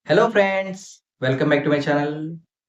Hello friends! Welcome back to my channel.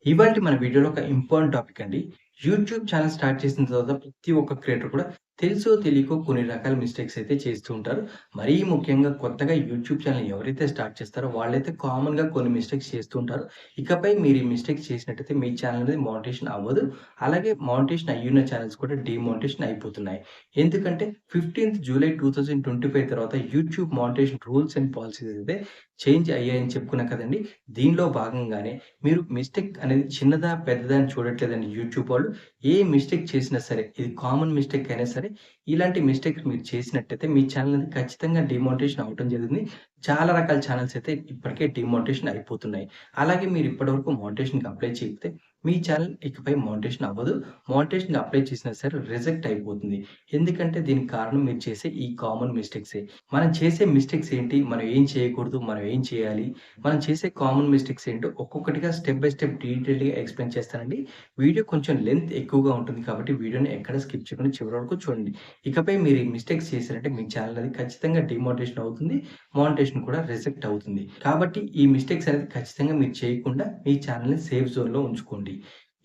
ఇవాల్టి మన వీడియోలో ఒక ఇంపార్టెంట్ టాపిక్ అండి. యూట్యూబ్ ఛానెల్ స్టార్ట్ చేసిన తర్వాత ప్రతి ఒక్క క్రియేటర్ కూడా తెలుసో తెలియకో కొన్ని రకాల మిస్టేక్స్ అయితే చేస్తూ ఉంటారు. మరీ ముఖ్యంగా కొత్తగా యూట్యూబ్ ఛానెల్ ఎవరైతే స్టార్ట్ చేస్తారో వాళ్ళైతే కామన్‌గా కొన్ని మిస్టేక్స్ చేస్తూ ఉంటారు. ఇకపై మీరు ఈ మిస్టేక్స్ చేసినట్టయితే మీ ఛానెల్ అనేది మానిటైజేషన్ అవ్వదు. అలాగే మానిటైజేషన్ అయ్యున్న ఛానెల్స్ కూడా డీమానిటైజేషన్ అయిపోతున్నాయి. ఎందుకంటే 15థ్ జూలై 2025 తర్వాత YouTube monetization rules and policies అయితే చేంజ్ అయ్యాయని చెప్పుకున్నాం కదండీ! దీనిలో భాగంగానే మీరు మిస్టేక్ అనేది చిన్నదా? పెద్దదా? అని చూడట్లేదండి యూట్యూబ్ వాళ్ళు. ఏ మిస్టేక్ చేసినా సరే, ఇది కామన్ మిస్టేక్ అయినా సరే, ఇలాంటి మిస్టేక్స్ మీరు చేసినట్టయితే మీ ఛానెల్ అనేది ఖచ్చితంగా డీమానిటైజేషన్ అవ్వటం జరిగింది. చాలా రకాల ఛానెల్స్ అయితే ఇప్పటికే డీమానిటైజేషన్ అయిపోతున్నాయి. అలాగే మీరు ఇప్పటివరకు మానిటైజేషన్‌కి అప్లై చేయకపోతే మీ ఛానెల్ ఇకపై మానిటైజేషన్ అవ్వదు. మానిటైజేషన్‌కి అప్లై చేసినా సరే రిజెక్ట్ అయిపోతుంది. ఎందుకంటే దీనికి కారణం మీరు చేసే ఈ కామన్ మిస్టేక్సే. మనం చేసే మిస్టేక్స్ ఏంటి? మనం ఏం చేయకూడదు? మనం ఏం చేయాలి? మనం చేసే కామన్ మిస్టేక్స్ ఏంటో ఒక్కొక్కటిగా స్టెప్ బై స్టెప్ డీటెయిల్డ్‌గా ఎక్స్‌ప్లెయిన్ చేస్తానండి. వీడియో కొంచెం లెంత్ ఎక్కువగా ఉంటుంది కాబట్టి వీడియోని ఎక్కడ స్కిప్ చేయకుండా చివరి వరకు చూడండి. ఇకపై మీరు ఈ మిస్టేక్స్ చేశారంటే మీ ఛానెల్ అనేది ఖచ్చితంగా డీమానిటైజేషన్ అవుతుంది. మానిటైజేషన్ కూడా రిజెక్ట్ అవుతుంది. కాబట్టి ఈ మిస్టేక్స్ అనేది ఖచ్చితంగా మీరు చేయకుండా మీ ఛానెల్‌ని సేఫ్ జోన్‌లో ఉంచుకోండి.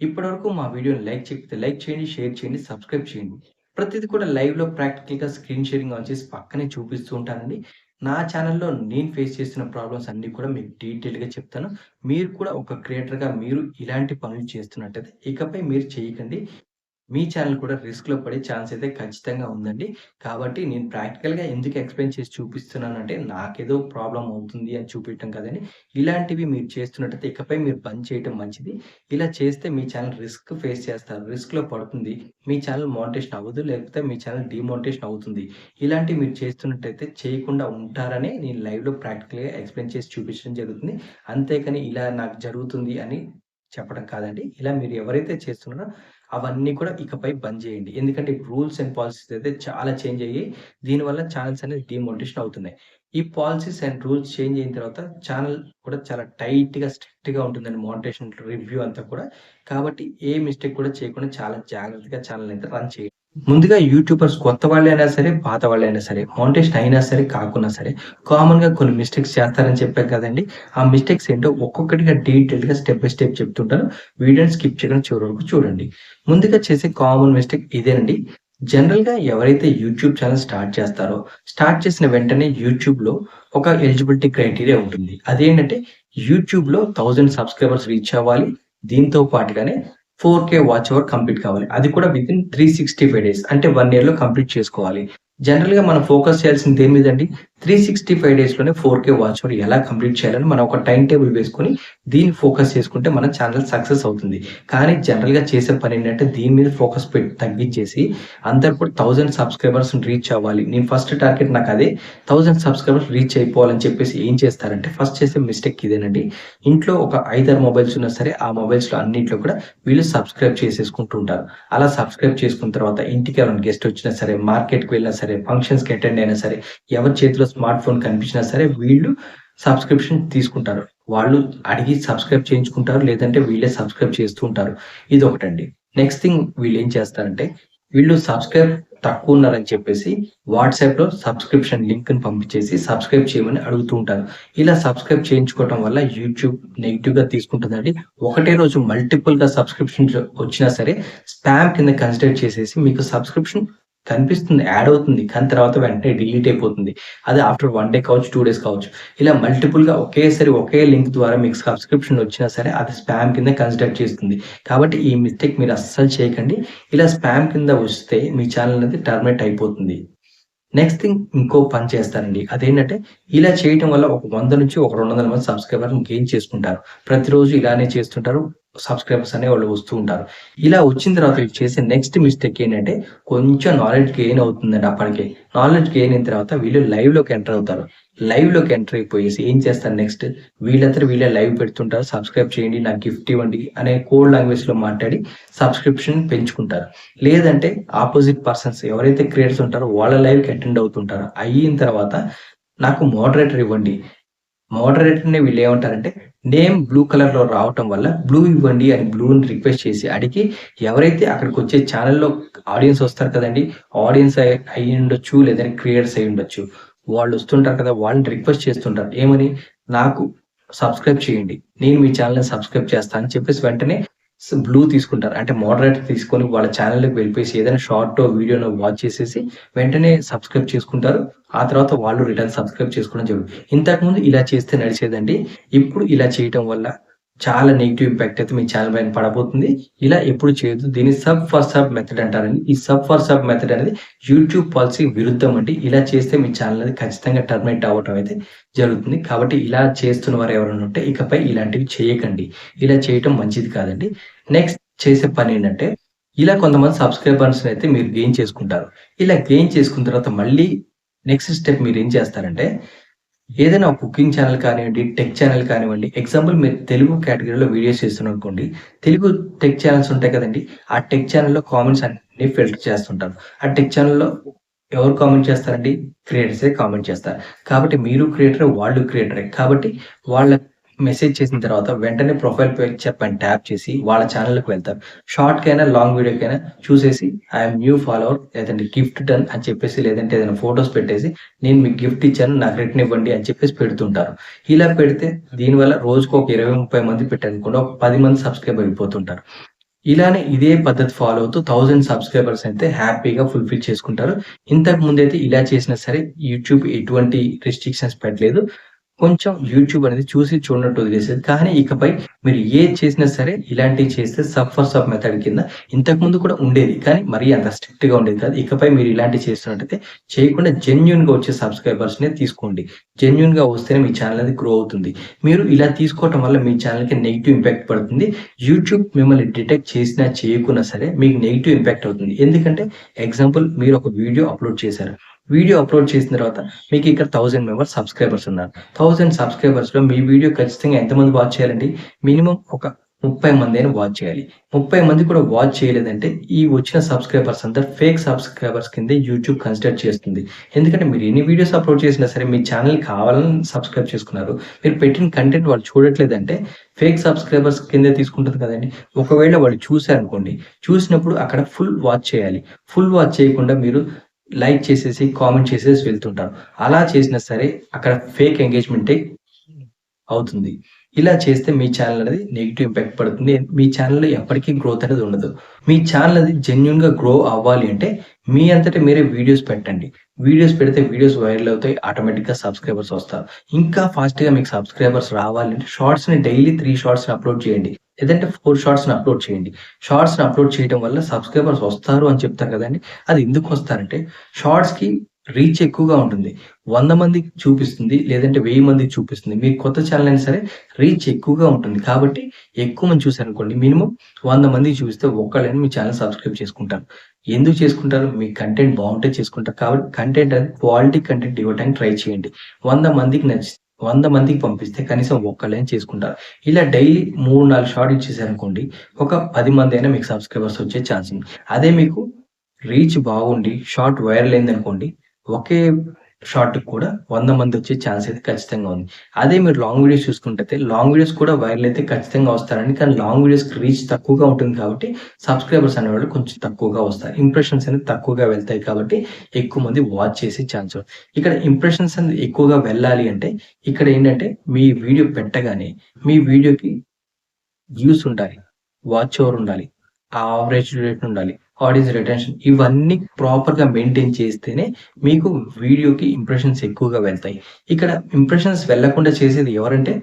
ఇప్పటివరకు మా వీడియోని లైక్ చేయకపోతే లైక్ చేయండి, షేర్ చేయండి, సబ్స్క్రైబ్ చేయండి. ప్రతిది కూడా లైవ్‌లో ప్రాక్టికల్‌గా స్క్రీన్ షేరింగ్ ఆన్ చేసి పక్కనే చూపిస్తూ ఉంటానండి. నా ఛానెల్‌లో నేను ఫేస్ చేస్తున్న ప్రాబ్లమ్స్ అన్నీ కూడా మీకు డీటెయిల్‌గా చెప్తాను. మీరు కూడా ఒక క్రియేటర్‌గా మీరు ఇలాంటి పనులు చేస్తున్నట్టయితే ఇకపై మీరు చేయకండి. మీ ఛానెల్ కూడా రిస్క్‌లో పడే ఛాన్స్ అయితే ఖచ్చితంగా ఉందండి. కాబట్టి నేను ప్రాక్టికల్‌గా ఎందుకు ఎక్స్‌ప్లెయిన్ చేసి చూపిస్తున్నానంటే, నాకేదో ప్రాబ్లమ్ అవుతుంది అని చూపియటం కాదండి. ఇలాంటివి మీరు చేస్తున్నట్టయితే ఇకపై మీరు బంద్ చేయటం మంచిది. ఇలా చేస్తే మీ ఛానెల్ రిస్క్ ఫేస్ చేస్తారు. రిస్క్‌లో పడుతుంది. మీ ఛానెల్ మానిటైజేషన్ అవ్వదు. లేకపోతే మీ ఛానెల్ డీమానిటైజేషన్ అవుతుంది. ఇలాంటివి మీరు చేస్తున్నట్టయితే చేయకుండా ఉంటారనే నేను లైవ్‌లో ప్రాక్టికల్‌గా ఎక్స్‌ప్లెయిన్ చేసి చూపించడం జరుగుతుంది. అంతేకాని ఇలా నాకు జరుగుతుంది అని చెప్పడం కాదండి. ఇలా మీరు ఎవరైతే చేస్తున్నారో అవన్నీ కూడా ఇకపై బంద్ చేయండి. ఎందుకంటే రూల్స్ అండ్ పాలిసీస్ అయితే చాలా చేంజ్ అయ్యాయి. దీనివల్ల ఛానెల్స్ అనేది డీమోనిటైజేషన్ అవుతున్నాయి. ఈ పాలిసీస్ అండ్ రూల్స్ చేంజ్ అయిన తర్వాత ఛానెల్ కూడా చాలా టైట్‌గా, స్ట్రిక్ట్‌గా ఉంటుందండి మానిటైజేషన్ రివ్యూ అంతా కూడా. కాబట్టి ఏ మిస్టేక్ కూడా చేయకుండా చాలా జాగ్రత్తగా ఛానెల్ అయితే రన్ చేయండి. ముందుగా యూట్యూబర్స్ కొత్త వాళ్ళైనా సరే, పాత వాళ్ళైనా సరే, మానిటైజేషన్ అయినా సరే, కాకున్నా సరే, కామన్‌గా కొన్ని మిస్టేక్స్ చేస్తారని చెప్పాను కదండీ! ఆ మిస్టేక్స్ ఏంటో ఒక్కొక్కటిగా డీటెయిల్డ్‌గా స్టెప్ బై స్టెప్ చెప్తుంటాను. వీడియోని స్కిప్ చేయకుండా చివరి వరకు చూడండి. ముందుగా చేసే కామన్ మిస్టేక్ ఇదేనండి. జనరల్‌గా ఎవరైతే యూట్యూబ్ ఛానెల్ స్టార్ట్ చేస్తారో, స్టార్ట్ చేసిన వెంటనే యూట్యూబ్‌లో ఒక ఎలిజిబిలిటీ క్రైటీరియా ఉంటుంది. అదేంటంటే యూట్యూబ్‌లో 1000 సబ్‌స్క్రైబర్స్ రీచ్ అవ్వాలి. దీంతో పాటుగానే 4K వాచ్ అవర్ కంప్లీట్ కావాలి. అది కూడా వితిన్ 365 డేస్ అంటే 1 ఇయర్‌లో కంప్లీట్ చేసుకోవాలి. జనరల్‌గా మనం ఫోకస్ చేయాల్సింది దేని మీదండి? 365 డేస్‌లోనే 4K వాచ్ అవర్ ఎలా కంప్లీట్ చేయాలని మనం ఒక టైమ్ టేబుల్ వేసుకొని దీన్ని ఫోకస్ చేసుకుంటే మన ఛానెల్ సక్సెస్ అవుతుంది. కానీ జనరల్‌గా చేసే పనేంటంటే దీని మీద ఫోకస్ పెట్టి తగ్గించేసి అందరూ కూడా 1000 సబ్‌స్క్రైబర్స్‌ని రీచ్ అవ్వాలి. నేను ఫస్ట్ టార్గెట్ నాకదే 1000 సబ్‌స్క్రైబర్స్ రీచ్ అయిపోవాలని చెప్పేసి ఏం చేస్తారంటే ఫస్ట్ చేసే మిస్టేక్ ఇదేనండి. ఇంట్లో ఒక 5, 6 మొబైల్స్ ఉన్నా సరే ఆ మొబైల్స్‌లో అన్నిట్లో కూడా వీళ్ళు సబ్‌స్క్రైబ్ చేసేసుకుంటూ ఉంటారు. అలా సబ్‌స్క్రైబ్ చేసుకున్న తర్వాత ఇంటికి ఎవరైనా గెస్ట్ వచ్చినా సరే, మార్కెట్‌కి వెళ్ళినా సరే, ఫంక్షన్స్‌కి అటెండ్ అయినా సరే, ఎవరి చేతిలో స్మార్ట్ ఫోన్ కనిపించినా సరే వీళ్ళు సబ్‌స్క్రిప్షన్ తీసుకుంటారు. వాళ్ళు అడిగి సబ్‌స్క్రైబ్ చేయించుకుంటారు. లేదంటే వీళ్ళే సబ్‌స్క్రైబ్ చేస్తూ ఉంటారు. ఇదొకటండి. నెక్స్ట్ థింగ్ వీళ్ళేం చేస్తారంటే, వీళ్ళు సబ్‌స్క్రైబ్ తక్కువున్నారని చెప్పేసి వాట్సాప్‌లో సబ్‌స్క్రిప్షన్ లింక్‌ని పంపించేసి సబ్‌స్క్రైబ్ చేయమని అడుగుతూ ఉంటారు. ఇలా సబ్‌స్క్రైబ్ చేయించుకోవటం వల్ల యూట్యూబ్ నెగెటివ్‌గా తీసుకుంటుందండి. ఒకటే రోజు మల్టిపుల్‌గా సబ్‌స్క్రిప్షన్స్ వచ్చినా సరే స్పామ్ కింద కన్సిడర్ చేసేసి మీకు సబ్‌స్క్రిప్షన్ కనిపిస్తుంది. యాడ్ అవుతుంది. కానీ తర్వాత వెంటనే డిలీట్ అయిపోతుంది. అది ఆఫ్టర్ 1 డే కావచ్చు, 2 డేస్ కావచ్చు. ఇలా మల్టిపుల్‌గా ఒకేసారి ఒకే లింక్ ద్వారా మీకు సబ్‌స్క్రిప్షన్ వచ్చినా సరే అది స్పామ్ కింద కన్సిడర్ చేస్తుంది. కాబట్టి ఈ మిస్టేక్ మీరు అస్సలు చేయకండి. ఇలా స్పామ్ కింద వస్తే మీ ఛానెల్ అనేది టర్మినేట్ అయిపోతుంది. నెక్స్ట్ థింగ్ ఇంకో పని చేస్తారండి. అదేంటంటే ఇలా చేయటం వల్ల ఒక 100 నుంచి ఒక 200 మంది సబ్‌స్క్రైబర్‌ని గెయిన్ చేసుకుంటారు. ప్రతిరోజు ఇలానే చేస్తుంటారు. సబ్‌స్క్రైబర్స్ అనేవాళ్ళు వస్తూ ఉంటారు. ఇలా వచ్చిన తర్వాత వీళ్ళు చేసే నెక్స్ట్ మిస్టేక్ ఏంటంటే కొంచెం నాలెడ్జ్ గెయిన్ అవుతుందండి అప్పటికే. నాలెడ్జ్ గెయిన్ అయిన తర్వాత వీళ్ళు లైవ్‌లోకి ఎంటర్ అవుతారు. లైవ్‌లోకి ఎంటర్ అయిపోయేసి ఏం చేస్తారు నెక్స్ట్ వీళ్ళంతట వీళ్ళే లైవ్ పెడుతుంటారు. సబ్‌స్క్రైబ్ చేయండి, నాకు గిఫ్ట్ ఇవ్వండి అనే కోడ్ లాంగ్వేజ్‌లో మాట్లాడి సబ్‌స్క్రిప్షన్ పెంచుకుంటారు. లేదంటే అపోజిట్ పర్సన్స్ ఎవరైతే క్రియేటర్స్ ఉంటారో వాళ్ళ లైవ్‌కి అటెండ్ అవుతుంటారు. అయిన తర్వాత నాకు మోడరేటర్ ఇవ్వండి. మోడరేటర్‌ని వీళ్ళేమంటారంటే నేమ్ బ్లూ కలర్‌లో రావటం వల్ల బ్లూ ఇవ్వండి అని బ్లూని రిక్వెస్ట్ చేసి అడిగి ఎవరైతే అక్కడికొచ్చే ఛానెల్‌లో ఆడియన్స్ వస్తారు కదండీ! ఆడియన్స్ అయ్యుండొచ్చు లేదంటే క్రియేటర్స్ అయ్యుండొచ్చు. వాళ్ళొస్తుంటారు కదా! వాళ్ళని రిక్వెస్ట్ చేస్తుంటారు. ఏమని? నాకు సబ్స్క్రైబ్ చేయండి. నేను మీ ఛానెల్‌ని సబ్స్క్రైబ్ చేస్తా అని చెప్పేసి వెంటనే బ్లూ తీసుకుంటారు. అంటే మోడరేటర్ తీసుకొని వాళ్ళ ఛానెల్‌లోకి వెళ్ళిపోయేసి ఏదైనా షార్టో, వీడియోనో వాచ్ చేసేసి వెంటనే సబ్స్క్రైబ్ చేసుకుంటారు. ఆ తర్వాత వాళ్ళు రిటర్న్ సబ్స్క్రైబ్ చేసుకోవడం జరుగుతుంది. ఇంతకుముందు ఇలా చేస్తే నడిచేదండి. ఇప్పుడు ఇలా చేయటం వల్ల చాలా నెగెటివ్ ఇంపాక్ట్ అయితే మీ ఛానెల్ పైన పడబోతుంది. ఇలా ఎప్పుడు చేయొద్దు. దీన్ని సబ్ ఫర్ సబ్ మెథడ్ అంటారండి. ఈ సబ్ ఫర్ సబ్ మెథడ్ అనేది యూట్యూబ్ పాలిసీ విరుద్ధం అండి. ఇలా చేస్తే మీ ఛానెల్ అనేది ఖచ్చితంగా టర్మినేట్ అవ్వటం అయితే జరుగుతుంది. కాబట్టి ఇలా చేస్తున్న వారు ఎవరైనా ఉంటే ఇకపై ఇలాంటివి చేయకండి. ఇలా చేయటం మంచిది కాదండి. నెక్స్ట్ చేసే పనేంటంటే ఇలా కొంతమంది సబ్స్క్రైబర్స్‌ని అయితే మీరు గెయిన్ చేసుకుంటారు. ఇలా గెయిన్ చేసుకున్న తర్వాత మళ్ళీ నెక్స్ట్ స్టెప్ మీరేం చేస్తారంటే ఏదైనా ఒక కుకింగ్ ఛానెల్ కానివ్వండి, టెక్ ఛానెల్ కానివ్వండి, ఎగ్జాంపుల్ మీరు తెలుగు కేటగిరీలో వీడియోస్ చేస్తున్నారనుకోండి. తెలుగు టెక్ ఛానెల్స్ ఉంటాయి కదండీ! ఆ టెక్ ఛానెల్‌లో కామెంట్స్ అన్నీ ఫిల్టర్ చేస్తుంటారు. ఆ టెక్ ఛానెల్‌లో ఎవరు కామెంట్ చేస్తారండి? క్రియేటర్సే కామెంట్ చేస్తారు. కాబట్టి మీరు క్రియేటరే, వాళ్ళు క్రియేటరే. కాబట్టి వాళ్ళ మెసేజ్ చేసిన తర్వాత వెంటనే ప్రొఫైల్ పిక్చర్ పైన ట్యాప్ చేసి వాళ్ళ ఛానెల్‌లోకి వెళ్తారు. షార్ట్‌కైనా, లాంగ్ వీడియోకైనా చూసేసి ఐయామ్ న్యూ ఫాలోవర్ లేదంటే గిఫ్ట్ డన్ అని చెప్పేసి లేదంటే ఏదైనా ఫోటోస్ పెట్టేసి నేను మీకు గిఫ్ట్ ఇచ్చాను నాకు రిటర్న్ ఇవ్వండి అని చెప్పేసి పెడుతుంటారు. ఇలా పెడితే దీనివల్ల రోజుకు ఒక 20, 30 మంది పెట్టారనుకోండి ఒక 10 మంది సబ్‌స్క్రైబ్ అయిపోతుంటారు. ఇలానే ఇదే పద్ధతి ఫాలో అవుతూ 1000 సబ్‌స్క్రైబర్స్ అయితే హ్యాపీగా ఫుల్‌ఫిల్ చేసుకుంటారు. ఇంతకు ముందైతే ఇలా చేసినా సరే యూట్యూబ్ ఎటువంటి రిస్ట్రిక్షన్స్ పెట్టలేదు. కొంచెం యూట్యూబ్ అనేది చూసి చూడనట్టు వదిలేసేది. కానీ ఇకపై మీరు ఏది చేసినా సరే ఇలాంటివి చేస్తే సబ్ ఫర్ సబ్ మెథడ్ కింద ఇంతకుముందు కూడా ఉండేది. కానీ మరీ అంత స్ట్రిక్ట్‌గా ఉండేది కాదు. ఇకపై మీరు ఇలాంటివి చేస్తున్నట్టయితే చేయకుండా జెన్యూన్‌గా వచ్చే సబ్‌స్క్రైబర్స్‌నే తీసుకోండి. జెన్యూన్‌గా వస్తేనే మీ ఛానెల్ అనేది గ్రో అవుతుంది. మీరు ఇలా తీసుకోవటం వల్ల మీ ఛానెల్‌కి నెగెటివ్ ఇంపాక్ట్ పడుతుంది. యూట్యూబ్ మిమ్మల్ని డిటెక్ట్ చేసినా చేయకున్నా సరే మీకు నెగెటివ్ ఇంపాక్ట్ అవుతుంది. ఎందుకంటే ఎగ్జాంపుల్ మీరు ఒక వీడియో అప్‌లోడ్ చేశారు. వీడియో అప్‌లోడ్ చేసిన తర్వాత మీకు ఇక్కడ 1000 మెంబర్స్ సబ్‌స్క్రైబర్స్ ఉన్నారు. 1000 సబ్‌స్క్రైబర్స్‌లో మీ వీడియో ఖచ్చితంగా ఎంతమంది వాచ్ చేయాలండి? మినిమమ్ ఒక 30 మందైనా వాచ్ చేయాలి. 30 మంది కూడా వాచ్ చేయలేదంటే ఈ వచ్చిన సబ్‌స్క్రైబర్స్ అంతా ఫేక్ సబ్‌స్క్రైబర్స్ కిందే యూట్యూబ్ కన్సిడర్ చేస్తుంది. ఎందుకంటే మీరు ఎన్ని వీడియోస్ అప్‌లోడ్ చేసినా సరే మీ ఛానెల్ కావాలని సబ్‌స్క్రైబ్ చేసుకున్నారు. మీరు పెట్టిన కంటెంట్ వాళ్ళు చూడట్లేదంటే ఫేక్ సబ్‌స్క్రైబర్స్ కిందే తీసుకుంటది కదండీ! ఒకవేళ వాళ్ళు చూసారనుకోండి, చూసినప్పుడు అక్కడ ఫుల్ వాచ్ చేయాలి. ఫుల్ వాచ్ చేయకుండా మీరు లైక్ చేసేసి, కామెంట్ చేసేసి వెళ్తుంటారు. అలా చేసినా సరే అక్కడ ఫేక్ ఎంగేజ్‌మెంటే అవుతుంది. ఇలా చేస్తే మీ ఛానెల్ అనేది నెగెటివ్ ఇంపాక్ట్ పడుతుంది. మీ ఛానెల్‌లో ఎప్పటికీ గ్రోత్ అనేది ఉండదు. మీ ఛానెల్ అది జెన్యూన్‌గా గ్రో అవ్వాలి అంటే మీ అంతట మీరే వీడియోస్ పెట్టండి. వీడియోస్ పెడితే వీడియోస్ వైరల్ అవుతాయి. ఆటోమేటిక్‌గా సబ్‌స్క్రైబర్స్ వస్తారు. ఇంకా ఫాస్ట్‌గా మీకు సబ్‌స్క్రైబర్స్ రావాలంటే షార్ట్స్‌ని డైలీ 3 షార్ట్స్‌ని అప్‌లోడ్ చేయండి. లేదంటే 4 షార్ట్స్‌ని అప్‌లోడ్ చేయండి. షార్ట్స్‌ని అప్‌లోడ్ చేయడం వల్ల సబ్‌స్క్రైబర్స్ వస్తారు అని చెప్తారు కదండీ! అది ఎందుకు వస్తారంటే షార్ట్స్‌కి రీచ్ ఎక్కువగా ఉంటుంది. 100 మందికి చూపిస్తుంది. లేదంటే 1000 మందికి చూపిస్తుంది. మీరు కొత్త ఛానెల్ అయినా సరే రీచ్ ఎక్కువగా ఉంటుంది. కాబట్టి ఎక్కువ మంది చూసారనుకోండి మినిమమ్ 100 మందికి చూపిస్తే ఒక్కళ్ళైనా మీ ఛానెల్ సబ్‌స్క్రైబ్ చేసుకుంటారు. ఎందుకు చేసుకుంటారు? మీ కంటెంట్ బావుంటే చేసుకుంటారు. కాబట్టి కంటెంట్ అనేది క్వాలిటీ కంటెంట్ ఇవ్వడానికి ట్రై చేయండి. 100 మందికి పంపిస్తే కనీసం ఒక్కళ్ళైనా చేసుకుంటారు. ఇలా డైలీ 3, 4 షార్ట్ ఇచ్చేసారనుకోండి ఒక 10 మందైనా మీకు సబ్‌స్క్రైబర్స్ వచ్చే ఛాన్స్ ఉంది. అదే మీకు రీచ్ బాగుండి షార్ట్ వైరల్ అయిందనుకోండి ఒకే షాట్‌కి కూడా 100 మందొచ్చే ఛాన్స్ అయితే ఖచ్చితంగా ఉంది. అదే మీరు లాంగ్ వీడియోస్ చూసుకుంటైతే లాంగ్ వీడియోస్ కూడా వైరల్ అయితే ఖచ్చితంగా వస్తారండి. కానీ లాంగ్ వీడియోస్‌కి రీచ్ తక్కువగా ఉంటుంది కాబట్టి సబ్‌స్క్రైబర్స్ అనేవాళ్ళు కొంచెం తక్కువగా వస్తారు. ఇంప్రెషన్స్ అనేది తక్కువగా వెళ్తాయి కాబట్టి ఎక్కువ మంది వాచ్ చేసే ఛాన్స్ ఉంది. ఇక్కడ ఇంప్రెషన్స్ అనేది ఎక్కువగా వెళ్ళాలి అంటే ఇక్కడ ఏంటంటే మీ వీడియో పెట్టగానే మీ వీడియోకి వ్యూస్ ఉండాలి. వాచ్ అవర్ ఉండాలి. యావరేజ్ రేట్ ఉండాలి. ఆడియన్స్ రిటెన్షన్ ఇవన్నీ ప్రాపర్‌గా మెయింటైన్ చేస్తేనే మీకు వీడియోకి ఇంప్రెషన్స్ ఎక్కువగా వెళ్తాయి. ఇక్కడ ఇంప్రెషన్స్ వెళ్ళకుండా చేసేది ఎవరంటే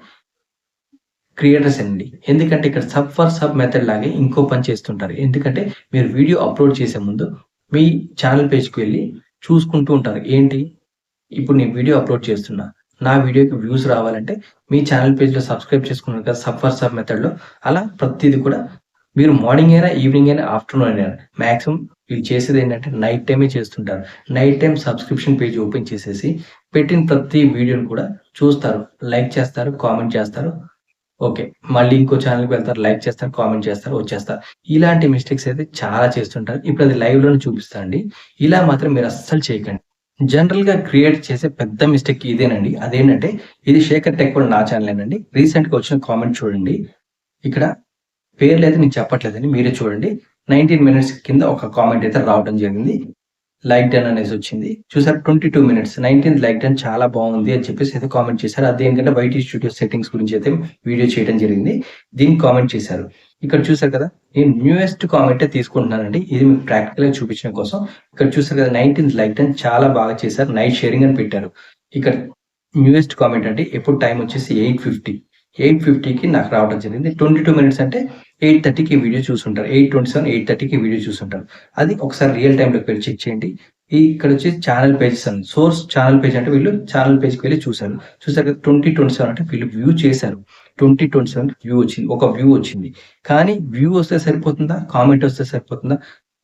క్రియేటర్స్ అండి. ఎందుకంటే ఇక్కడ సబ్ ఫర్ సబ్ మెథడ్ లాగే ఇంకో పని చేస్తుంటారు. ఎందుకంటే మీరు వీడియో అప్‌లోడ్ చేసే ముందు మీ ఛానెల్ పేజ్‌కి వెళ్లి చూసుకుంటూ ఉంటారు. ఏంటి ఇప్పుడు నేను వీడియో అప్‌లోడ్ చేస్తున్నా. నా వీడియోకి వ్యూస్ రావాలంటే మీ ఛానెల్ పేజ్‌లో సబ్‌స్క్రైబ్ చేసుకున్నారు కదా! సబ్ ఫర్ సబ్ మెథడ్‌లో అలా ప్రతీది కూడా మీరు మార్నింగ్ అయినా, ఈవినింగ్ అయినా, ఆఫ్టర్‌నూన్ అయినా మాక్సిమం వీళ్ళు చేసేదేంటంటే నైట్ టైమే చేస్తుంటారు. Night time subscription page open చేసేసి పెట్టిన ప్రతి వీడియోని కూడా చూస్తారు. లైక్ చేస్తారు, కామెంట్ చేస్తారు. ఓకే. మళ్ళీ ఇంకో ఛానెల్‌కి వెళ్తారు. లైక్ చేస్తారు, కామెంట్ చేస్తారు, వచ్చేస్తారు. ఇలాంటి మిస్టేక్స్ అయితే చాలా చేస్తుంటారు. ఇప్పుడది లైవ్‌లోనే చూపిస్తా అండి. ఇలా మాత్రం మీరు అస్సలు చేయకండి. జనరల్‌గా క్రియేట్ చేసే పెద్ద మిస్టేక్ ఇదేనండి. అదేంటంటే ఇది శేఖర్ టెక్ వాళ్ళ నా ఛానలేనండి. రీసెంట్‌గా వచ్చిన కామెంట్ చూడండి. ఇక్కడ పేర్లైతే నేను చెప్పట్లేదండి. మీరే చూడండి. 19 మినిట్స్ కింద ఒక కామెంట్ అయితే రావడం జరిగింది. లైక్ డన్ అనేసి వచ్చింది. చూసారా 22 మినిట్స్ 19థ్ లైక్ డన్ చాలా బాగుంది అని చెప్పేసి అయితే కామెంట్ చేశారు. అదేంటంటే వైటీ స్టూడియో సెట్టింగ్స్ గురించి అయితే వీడియో చేయడం జరిగింది. దీనికి కామెంట్ చేశారు. ఇక్కడ చూసారు కదా, నేను న్యూయెస్ట్ కామెంటే తీసుకుంటున్నానండి. ఇది మీకు ప్రాక్టికల్‌గా చూపించడం కోసం. ఇక్కడ చూసారు కదా 19థ్ లైక్ డన్ చాలా బాగా చేశారు. నైస్ షేరింగ్ అని పెట్టారు. ఇక్కడ న్యూయెస్ట్ కామెంట్ అంటే ఎప్పుడు టైం వచ్చేసి 8:50. 8:50కి నాకు రావడం జరిగింది. 22 మినిట్స్ అంటే 8:30కి వీడియో చూసుంటారు. 8:27, 8:30కి వీడియో చూసుంటారు. అది ఒకసారి రియల్ టైమ్‌లోకి వెళ్లి చెక్ చేయండి. ఇక్కడ వచ్చేసి ఛానల్ పేజెస్ అని సోర్స్ ఛానల్ పేజ్ అంటే వీళ్ళు ఛానల్ పేజ్‌కి వెళ్లి చూసారు. చూసారు కదా 2027 అంటే వీళ్ళు వ్యూ చేశారు. 2027 వ్యూ వచ్చింది. ఒక వ్యూ వచ్చింది. కానీ వ్యూ వస్తే సరిపోతుందా? కామెంట్ వస్తే సరిపోతుందా?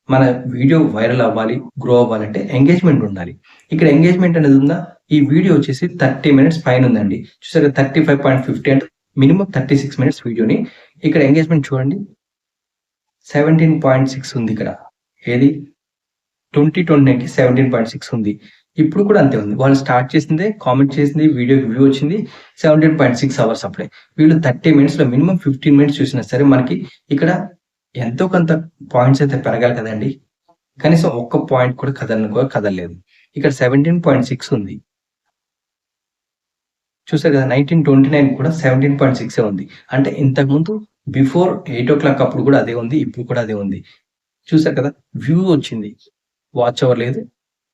మన వీడియో వైరల్ అవ్వాలి, గ్రో అవ్వాలంటే ఎంగేజ్‌మెంట్ ఉండాలి. ఇక్కడ ఎంగేజ్‌మెంట్ అనేది ఉందా? ఈ వీడియో వచ్చేసి 30 మినిట్స్ పైన ఉందండి. చూసారా 35.50 అంటే మినిమమ్ 36 మినిట్స్ వీడియోని. ఇక్కడ ఎంగేజ్‌మెంట్ చూడండి. 17.6 ఉంది ఇక్కడ. ఏది 2029కి 17.6 ఉంది. ఇప్పుడు కూడా అంతే ఉంది. వాళ్ళు స్టార్ట్ చేసిందే, కామెంట్ చేసింది, వీడియోకి వ్యూ వచ్చింది 17.6 అవర్స్ అప్పుడే. వీళ్ళు 30 మినిట్స్‌లో మినిమమ్ 15 మినిట్స్ చూసినా సరే మనకి ఇక్కడ ఎంతో కొంత పాయింట్స్ అయితే పెరగాలి కదండీ! కనీసం ఒక్క పాయింట్ కూడా కదలలేదు. ఇక్కడ 17.6 ఉంది. చూసారు కదా 1929 కూడా 17.6 ఉంది. అంటే ఇంతకుముందు బిఫోర్ 8:00 అప్పుడు కూడా అదే ఉంది. ఇప్పుడు కూడా అదే ఉంది. చూసారు కదా వ్యూ వచ్చింది. వాచ్ అవర్ లేదు.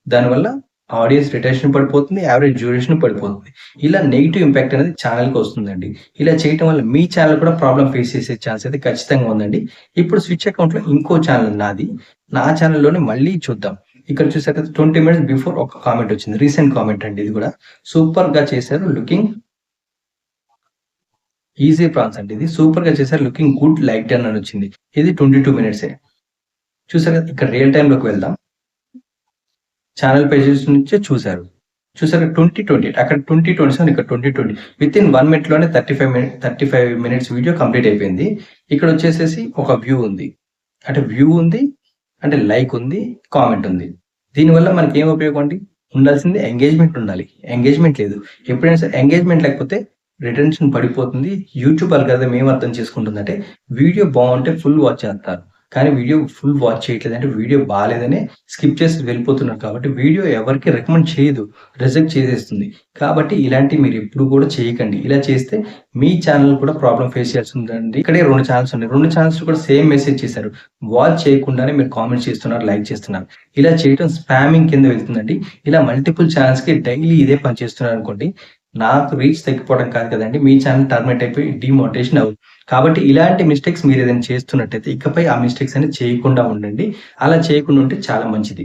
దానివల్ల ఆడియన్స్ రిటెన్షన్ పడిపోతుంది. యావరేజ్ డ్యూరేషన్ పడిపోతుంది. ఇలా నెగెటివ్ ఇంపాక్ట్ అనేది ఛానెల్‌కి వస్తుందండి. ఇలా చేయటం వల్ల మీ ఛానెల్ కూడా ప్రాబ్లమ్ ఫేస్ చేసే ఛాన్స్ అయితే ఖచ్చితంగా ఉందండి. ఇప్పుడు స్విచ్ అకౌంట్‌లో ఇంకో ఛానెల్ నాది. నా ఛానెల్‌లోనే మళ్ళీ చూద్దాం. ఇక్కడ చూసారు కదా 20 మినిట్స్ బిఫోర్ ఒక కామెంట్ వచ్చింది. రీసెంట్ కామెంట్ అండి ఇది కూడా. సూపర్‌గా చేశారు. లుకింగ్ ఈజీ ప్రాన్స్ అండి ఇది. సూపర్‌గా చేశారు. లుకింగ్ గుడ్ లైక్ డన్ అని వచ్చింది. ఇది 22 మినిట్సే. చూసారు కదా ఇక్కడ రియల్ టైమ్‌లోకి వెళ్దాం. ఛానల్ పేజెస్ నుంచే చూసారు. చూసారా 2020 అక్కడ 2027 ఇక్కడ 2020 వితిన్ 1 మినిట్‌లోనే 35 మినిట్స్ వీడియో కంప్లీట్ అయిపోయింది. ఇక్కడ వచ్చేసేసి ఒక వ్యూ ఉంది. అంటే వ్యూ ఉంది. అంటే లైక్ ఉంది. కామెంట్ ఉంది. దీనివల్ల మనకి ఏం ఉపయోగం అండి? ఉండాల్సింది ఎంగేజ్‌మెంట్ ఉండాలి. ఎంగేజ్‌మెంట్ లేదు. ఎప్పుడైనా సరే ఎంగేజ్‌మెంట్ లేకపోతే రిటెన్షన్ పడిపోతుంది. యూట్యూబ్ అల్గారిథం ఏం అర్థం చేసుకుంటుందంటే వీడియో బావుంటే ఫుల్ వాచ్ చేస్తారు. కానీ వీడియో ఫుల్ వాచ్ చేయట్లేదు. అంటే వీడియో బాలేదనే స్కిప్ చేసి వెళ్ళిపోతున్నారు కాబట్టి వీడియో ఎవరికీ రికమెండ్ చేయదు. రిజెక్ట్ చేసేస్తుంది. కాబట్టి ఇలాంటివి మీరు ఎప్పుడు కూడా చేయకండి. ఇలా చేస్తే మీ ఛానెల్ కూడా ప్రాబ్లమ్ ఫేస్ చేయాల్సి ఉందండి. ఇక్కడే 2 ఛానెల్స్ ఉన్నాయి. 2 ఛానెల్స్ కూడా సేమ్ మెసేజ్ చేశారు. వాచ్ చేయకుండానే మీరు కామెంట్ చేస్తున్నారు, లైక్ చేస్తున్నారు. ఇలా చేయడం స్పామింగ్ కింద వెళ్తుందండి. ఇలా మల్టిపుల్ ఛానెల్స్‌కి డైలీ ఇదే పని చేస్తున్నారనుకోండి. నాకు రీచ్ తగ్గిపోవడం కాదు కదండీ! మీ ఛానెల్ టర్మినేట్ అయిపోయి డీమోటివేషన్ అవుతుంది. కాబట్టి ఇలాంటి మిస్టేక్స్ మీరు ఏదైనా చేస్తున్నట్టయితే ఇకపై ఆ మిస్టేక్స్ అనేది చేయకుండా ఉండండి. అలా చేయకుండా ఉంటే చాలా మంచిది.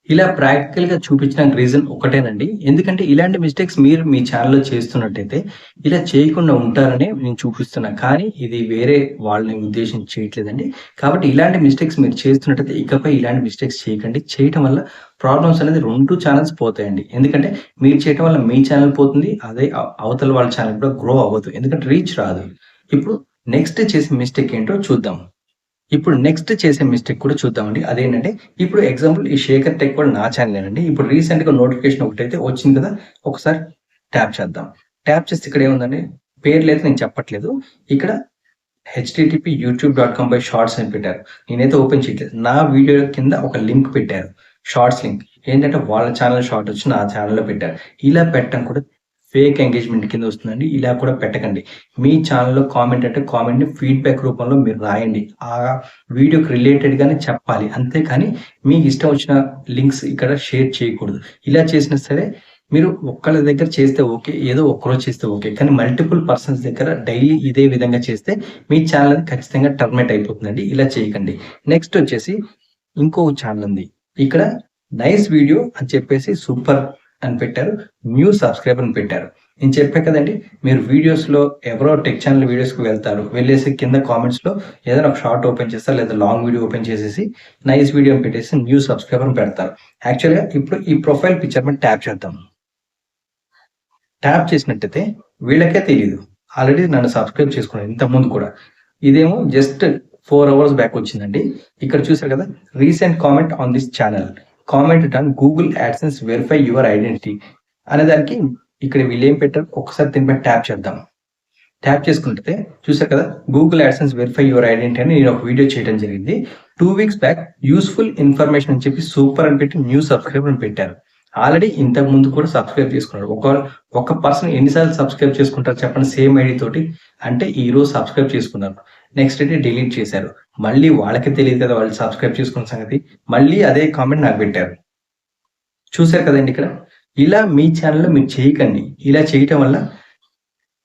ఇలా ప్రాక్టికల్‌గా చూపించడానికి రీజన్ ఒకటేనండి. ఎందుకంటే ఇలాంటి మిస్టేక్స్ మీరు మీ ఛానెల్‌లో చేస్తున్నట్టయితే ఇలా చేయకుండా ఉంటారనే నేను చూపిస్తున్నా. కానీ ఇది వేరే వాళ్ళని ఉద్దేశించి చేయట్లేదండి. కాబట్టి ఇలాంటి మిస్టేక్స్ మీరు చేస్తున్నట్టయితే ఇకపై ఇలాంటి మిస్టేక్స్ చేయకండి. చేయటం వల్ల ప్రాబ్లమ్స్ అనేది 2 ఛానెల్స్ పోతాయండి. ఎందుకంటే మీరు చేయటం వల్ల మీ ఛానెల్ పోతుంది. అదే అవతల వాళ్ళ ఛానెల్ కూడా గ్రో అవ్వదు. ఎందుకంటే రీచ్ రాదు. ఇప్పుడు నెక్స్ట్ చేసే మిస్టేక్ ఏంటో చూద్దాం. ఇప్పుడు నెక్స్ట్ చేసే మిస్టేక్ కూడా చూద్దామండి. అదేంటంటే ఇప్పుడు ఎగ్జాంపుల్ ఈ శేఖర్ టెక్ కూడా నా ఛానలేనండి. ఇప్పుడు రీసెంట్‌గా నోటిఫికేషన్ ఒకటైతే వచ్చింది కదా! ఒకసారి ట్యాప్ చేద్దాం. ట్యాప్ చేస్తే ఇక్కడ ఏముందండి? పేర్లైతే నేను చెప్పట్లేదు. ఇక్కడ http://youtube.com/shorts అని పెట్టారు. నేనైతే ఓపెన్ చేయట్లేదు. నా వీడియో కింద ఒక లింక్ పెట్టారు. Shorts link. ఏంటంటే వాళ్ళ ఛానెల్ షార్ట్ వచ్చి నా ఛానెల్‌లో పెట్టారు. ఇలా పెట్టడం కూడా ఫేక్ ఎంగేజ్‌మెంట్ కింద వస్తుందండి. ఇలా కూడా పెట్టకండి. మీ ఛానెల్‌లో కామెంట్ అంటే కామెంట్‌ని ఫీడ్‌బ్యాక్ రూపంలో మీరు రాయండి. ఆ వీడియోకి రిలేటెడ్‌గానే చెప్పాలి. అంతేకాని మీకు ఇష్టం వచ్చిన లింక్స్ ఇక్కడ షేర్ చేయకూడదు. ఇలా చేసినా సరే మీరు ఒక్కళ్ళ దగ్గర చేస్తే ఓకే. ఏదో ఒక్కరోజు చేస్తే ఓకే. కానీ మల్టిపుల్ పర్సన్స్ దగ్గర డైలీ ఇదే విధంగా చేస్తే మీ ఛానెల్ అనేది ఖచ్చితంగా టర్మినేట్ అయిపోతుందండి. ఇలా చేయకండి. నెక్స్ట్ వచ్చేసి ఇంకో ఛానెల్ ఉంది. ఇక్కడ నైస్ వీడియో అని చెప్పేసి సూపర్ అని పెట్టారు. న్యూ సబ్స్క్రైబర్ అని పెట్టారు. నేను చెప్పా కదండీ! మీరు వీడియోస్‌లో ఎవరో టెక్ ఛానల్ వీడియోస్‌కి వెళ్తారు. వెళ్ళేసి కింద కామెంట్స్‌లో ఏదైనా ఒక షార్ట్ ఓపెన్ చేస్తారు. లేదా లాంగ్ వీడియో ఓపెన్ చేసేసి నైస్ వీడియో అని పెట్టేసి న్యూ సబ్స్క్రైబర్ అని పెడతారు. యాక్చువల్‌గా ఇప్పుడు ఈ ప్రొఫైల్ పిక్చర్ మీద ట్యాప్ చేద్దాం. ట్యాప్ చేసినట్టయితే వీళ్ళకే తెలీదు. ఆల్రెడీ నన్ను సబ్స్క్రైబ్ చేసుకున్నారు ఇంతకుముందు కూడా. ఇదేమో జస్ట్ 4 అవర్స్ బ్యాక్ వచ్చిందండి. ఇక్కడ చూసారు కదా! Recent comment on this channel. Comment done Google AdSense verify your identity అనే దానికి ఇక్కడ వీళ్ళేం పెట్టారు? ఒక్కసారి దీనిపై ట్యాప్ చేద్దాం. ట్యాప్ చేసుకుంటే చూసారు కదా, Google AdSense verify your identity అని నేను ఒక వీడియో చేయడం జరిగింది. 2 వీక్స్ బ్యాక్ యూజ్‌ఫుల్ ఇన్ఫర్మేషన్ అని చెప్పి సూపర్ అని పెట్టి న్యూ సబ్‌స్క్రైబర్ అని పెట్టారు. ఆల్రెడీ ఇంతకు ముందు కూడా సబ్‌స్క్రైబ్ చేసుకున్నాడు. ఒక పర్సన్ ఎన్ని సార్లు సబ్‌స్క్రైబ్ చేసుకుంటారు చెప్పండి సేమ్ ఐడీ తోటి? అంటే ఈరోజు సబ్‌స్క్రైబ్ చేసుకున్నారు. నెక్స్ట్ డే డిలీట్ చేశారు. మళ్ళీ వాళ్ళకి తెలీదు కదా వాళ్ళు సబ్‌స్క్రైబ్ చేసుకున్న సంగతి. మళ్ళీ అదే కామెంట్ నాకు పెట్టారు. చూసారు కదండీ ఇక్కడ. ఇలా మీ ఛానెల్‌లో మీరు చేయకండి. ఇలా చేయటం వల్ల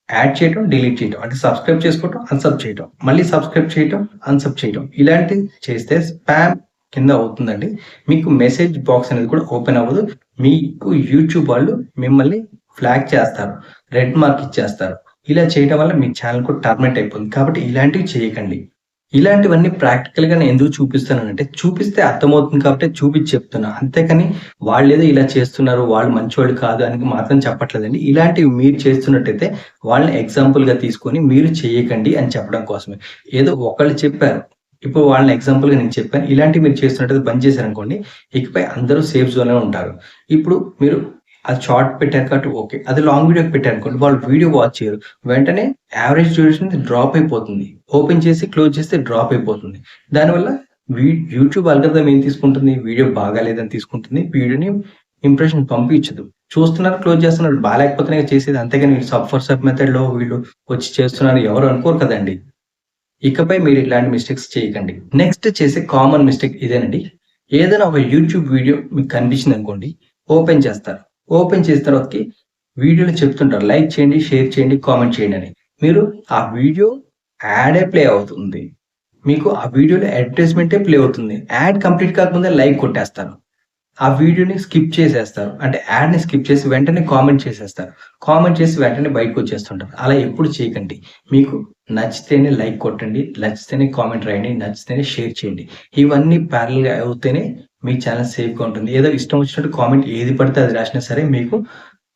యాడ్ చేయటం, డిలీట్ చేయటం. అంటే సబ్‌స్క్రైబ్ చేసుకోవటం, అన్‌సబ్ చేయటం. మళ్ళీ సబ్‌స్క్రైబ్ చేయటం, అన్‌సబ్ చేయటం. ఇలాంటివి చేస్తే స్పామ్ కింద అవుతుందండి. మీకు మెసేజ్ బాక్స్ అనేది కూడా ఓపెన్ అవ్వదు. మీకు యూట్యూబ్ వాళ్ళు మిమ్మల్ని ఫ్లాగ్ చేస్తారు. రెడ్ మార్క్ ఇచ్చేస్తారు. ఇలా చేయటం వల్ల మీ ఛానెల్ కూడా టర్మినేట్ అయిపోతుంది. కాబట్టి ఇలాంటివి చేయకండి. ఇలాంటివన్నీ ప్రాక్టికల్‌గా నేను ఎందుకు చూపిస్తున్నానంటే, చూపిస్తే అర్థమవుతుంది కాబట్టి చూపించి చెప్తున్నా. అంతేకాని వాళ్ళేదో ఇలా చేస్తున్నారు, వాళ్ళు మంచోళ్ళు కాదు అని మాత్రం చెప్పట్లేదండి. ఇలాంటివి మీరు చేస్తున్నట్టయితే వాళ్ళని ఎగ్జాంపుల్‌గా తీసుకొని మీరు చేయకండి అని చెప్పడం కోసమే. ఏదో ఒకళ్ళు చెప్పారు. ఇప్పుడు వాళ్ళని ఎగ్జాంపుల్‌గా నేను చెప్పాను. ఇలాంటివి మీరు చేస్తున్నట్టయితే బంద్ చేశారనుకోండి, ఇకపై అందరూ సేఫ్ జోన్‌లో ఉంటారు. ఇప్పుడు మీరు అది షార్ట్ పెట్టారు కాబట్టి ఓకే. అది లాంగ్ వీడియోకి పెట్టారనుకోండి, వాళ్ళు వీడియో వాచ్ చేయరు. వెంటనే యావరేజ్ డ్యూరేషన్ డ్రాప్ అయిపోతుంది. ఓపెన్ చేసి క్లోజ్ చేస్తే డ్రాప్ అయిపోతుంది. దానివల్ల యూట్యూబ్ అల్గోరిథం ఏం తీసుకుంటుంది? వీడియో బాగాలేదని తీసుకుంటుంది. వీడియోని ఇంప్రెషన్ పంపించదు. చూస్తున్నారు, క్లోజ్ చేస్తున్నారు. బాలేకపోతేనే చేసేది. అంతేగాని సబ్ ఫర్ సబ్ మెథడ్‌లో వీళ్ళు వచ్చి చేస్తున్నారు ఎవరు అనుకోరు కదండీ! ఇకపై మీరు ఇలాంటి మిస్టేక్స్ చేయకండి. నెక్స్ట్ చేసే కామన్ మిస్టేక్ ఇదేనండి. ఏదైనా ఒక యూట్యూబ్ వీడియో మీకు కనిపించిందనుకోండి, ఓపెన్ చేస్తారు. ఓపెన్ చేసిన తర్వాతకి వీడియోలో చెప్తుంటారు. లైక్ చేయండి, షేర్ చేయండి, కామెంట్ చేయండి అని. మీరు ఆ వీడియో యాడే ప్లే అవుతుంది. మీకు ఆ వీడియోలో అడ్వర్టైజ్‌మెంటే ప్లే అవుతుంది. యాడ్ కంప్లీట్ కాకముందే లైక్ కొట్టేస్తారు. ఆ వీడియోని స్కిప్ చేసేస్తారు. అంటే యాడ్‌ని స్కిప్ చేసి వెంటనే కామెంట్ చేసేస్తారు. కామెంట్ చేసి వెంటనే బయటకొచ్చేస్తుంటారు. అలా ఎప్పుడు చేయకండి. మీకు నచ్చితేనే లైక్ కొట్టండి. నచ్చితేనే కామెంట్ రాయండి. నచ్చితేనే షేర్ చేయండి. ఇవన్నీ ప్యారలెల్‌గా అవుతేనే మీ ఛానెల్ సేఫ్‌గా ఉంటుంది. ఏదో ఇష్టం వచ్చినట్టు కామెంట్ ఏది పడితే అది రాసినా సరే మీకు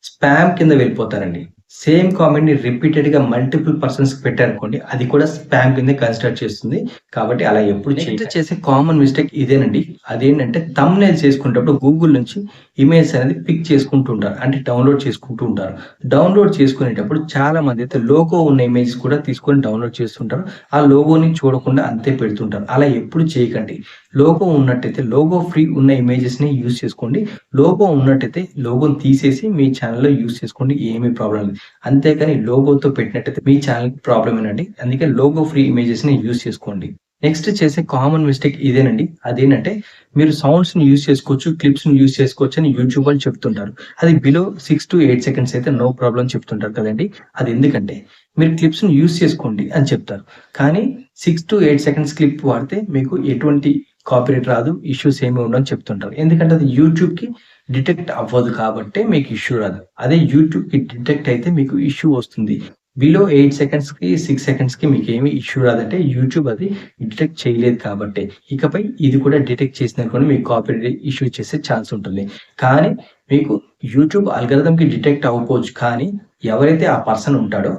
స్పామ్ కింద వెళ్ళిపోతారండి. సేమ్ కామెంట్‌ని రిపీటెడ్‌గా మల్టిపుల్ పర్సన్స్‌కి పెట్టారనుకోండి, అది కూడా స్పామ్ కిందే కన్సిడర్ చేస్తుంది. కాబట్టి అలా ఎప్పుడు నెక్స్ట్ చేసే కామన్ మిస్టేక్ ఇదేనండి. అదేంటంటే థంబ్‌నెయిల్స్ చేసుకునేటప్పుడు గూగుల్ నుంచి ఇమేజ్ అనేది పిక్ చేసుకుంటూ ఉంటారు. అంటే డౌన్‌లోడ్ చేసుకుంటూ ఉంటారు. డౌన్‌లోడ్ చేసుకునేటప్పుడు చాలా మందైతే లోగో ఉన్న ఇమేజ్ కూడా తీసుకొని డౌన్‌లోడ్ చేస్తుంటారు. ఆ లోగోని చూడకుండా అంతే పెడుతుంటారు. అలా ఎప్పుడు చేయకండి. లోగో ఉన్నట్టయితే లోగో ఫ్రీ ఉన్న ఇమేజెస్‌ని యూజ్ చేసుకోండి. లోగో ఉన్నట్టయితే లోగోని తీసేసి మీ ఛానెల్‌లో యూజ్ చేసుకోండి. ఏమి ప్రాబ్లమ్ లేదు. అంతేకాని లోగోతో పెట్టినట్టయితే మీ ఛానెల్‌కి ప్రాబ్లమేనండి. అందుకే లోగో ఫ్రీ ఇమేజెస్‌ని యూజ్ చేసుకోండి. నెక్స్ట్ చేసే కామన్ మిస్టేక్ ఇదేనండి. అదేంటంటే మీరు సౌండ్స్‌ని యూజ్ చేసుకోవచ్చు, క్లిప్స్‌ని యూజ్ చేసుకోవచ్చు అని యూట్యూబ్ వాళ్ళు చెప్తుంటారు. అది బిలో 6-8 సెకండ్స్ అయితే నో ప్రాబ్లమ్ చెప్తుంటారు కదండీ! అది ఎందుకంటే మీరు క్లిప్స్‌ని యూజ్ చేసుకోండి అని చెప్తారు. కానీ 6-8 సెకండ్స్ క్లిప్ వాడితే మీకు ఎటువంటి కాపీరైట్ రాదు. ఇష్యూస్ ఏమి ఉండవని చెప్తుంటారు. ఎందుకంటే అది యూట్యూబ్‌కి డిటెక్ట్ అవ్వదు కాబట్టే మీకు ఇష్యూ రాదు. అదే యూట్యూబ్‌కి డిటెక్ట్ అయితే మీకు ఇష్యూ వస్తుంది. బిలో 8 సెకండ్స్‌కి, 6 సెకండ్స్‌కి మీకేమి ఇష్యూ రాదంటే యూట్యూబ్ అది డిటెక్ట్ చేయలేదు కాబట్టే. ఇకపై ఇది కూడా డిటెక్ట్ చేసిందనుకోండి మీకు కాపీరైట్ ఇష్యూ చేసే ఛాన్స్ ఉంటుంది. కానీ మీకు యూట్యూబ్ అల్గారిథమ్‌కి డిటెక్ట్ అవ్వకపోవచ్చు. కానీ ఎవరైతే ఆ పర్సన్ ఉంటాడో